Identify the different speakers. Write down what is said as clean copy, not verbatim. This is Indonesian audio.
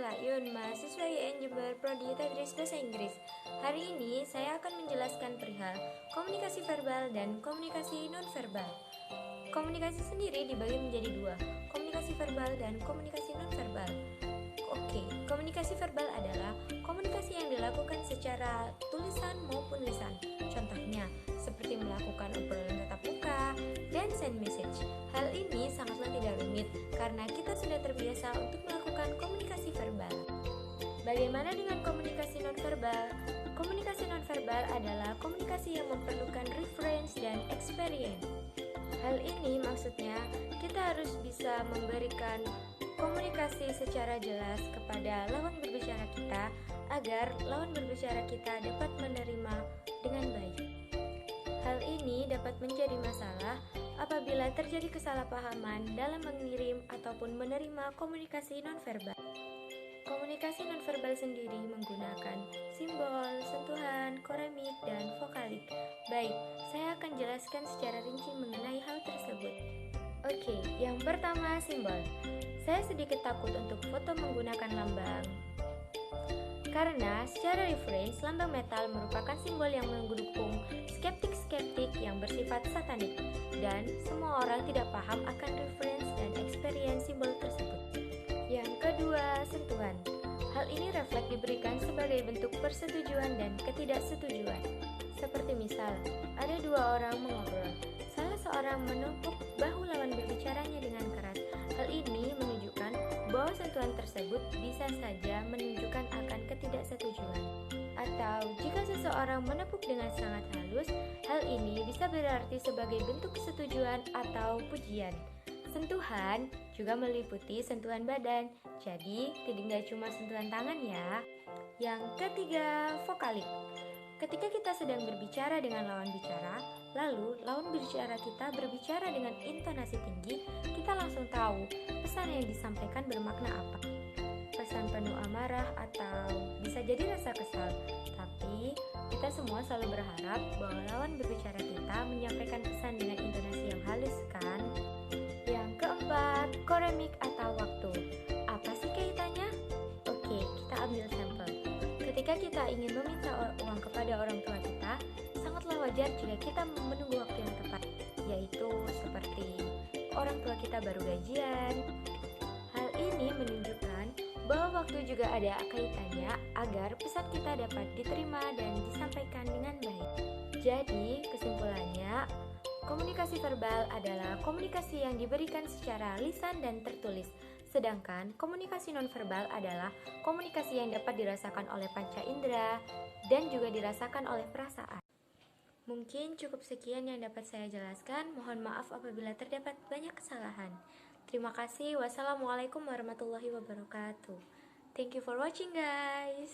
Speaker 1: Priscilla Yun, mahasiswa IAIN Jember, Prodi Tadris Bahasa Inggris. Hari ini saya akan menjelaskan perihal komunikasi verbal dan komunikasi nonverbal. Komunikasi sendiri dibagi menjadi dua, komunikasi verbal dan komunikasi nonverbal. Oke, komunikasi verbal adalah komunikasi yang dilakukan secara tulisan maupun lisan. Contohnya, seperti melakukan obrolan tatap muka dan send message. Hal ini sangatlah tidak rumit karena kita sudah terbiasa untuk melakukan komunikasi verbal. Bagaimana dengan komunikasi nonverbal? Komunikasi nonverbal adalah komunikasi yang memerlukan reference dan experience. Hal ini maksudnya kita harus bisa memberikan komunikasi secara jelas kepada lawan berbicara kita agar lawan berbicara kita dapat menerima dengan baik. Hal ini dapat menjadi masalah apabila terjadi kesalahpahaman dalam mengirim ataupun menerima komunikasi nonverbal. Komunikasi nonverbal sendiri menggunakan simbol, sentuhan, koremik, dan vokalik. Baik, saya akan jelaskan secara rinci mengenai hal tersebut. Oke, yang pertama simbol. Saya sedikit takut untuk foto menggunakan lambang. Karena secara reference, lambang metal merupakan simbol yang mendukung skeptik-skeptik yang bersifat satanik. Dan semua orang tidak paham akan reference dan experience simbol tersebut. Yang kedua, sentuhan. Hal ini refleks diberikan sebagai bentuk persetujuan dan ketidaksetujuan. Seperti misal, ada dua orang mengobrol. Salah seorang menepuk bahu lawan berbicaranya dengan keras. Hal ini menunjukkan bahwa sentuhan tersebut bisa saja menunjukkan akan ketidaksetujuan. Atau jika seseorang menepuk dengan sangat halus, hal ini bisa berarti sebagai bentuk kesetujuan atau pujian. Sentuhan juga meliputi sentuhan badan, jadi tidak cuma sentuhan tangan ya. Yang ketiga, vokalik. Ketika kita sedang berbicara dengan lawan bicara, lalu lawan bicara kita berbicara dengan intonasi tinggi, kita langsung tahu pesan yang disampaikan bermakna apa. Pesan penuh amarah atau bisa jadi rasa kesal. Tapi kita semua selalu berharap bahwa lawan berbicara kita menyampaikan pesan dengan intonasi yang halus kan? Yang keempat, koremik atau waktu. Apa sih kaitannya? Oke, kita ambil sampel. Ketika kita ingin meminta uang kepada orang tua kita, sangatlah wajar jika kita menunggu waktu yang tepat, yaitu seperti orang tua kita baru gajian. Hal ini menunjukkan bahwa waktu juga ada kaitannya agar pesan kita dapat diterima dan disampaikan dengan baik. Jadi, kesimpulannya, komunikasi verbal adalah komunikasi yang diberikan secara lisan dan tertulis, sedangkan komunikasi nonverbal adalah komunikasi yang dapat dirasakan oleh panca indera dan juga dirasakan oleh perasaan. Mungkin cukup sekian yang dapat saya jelaskan. Mohon maaf apabila terdapat banyak kesalahan. Terima kasih. Wassalamualaikum warahmatullahi wabarakatuh. Thank you for watching guys.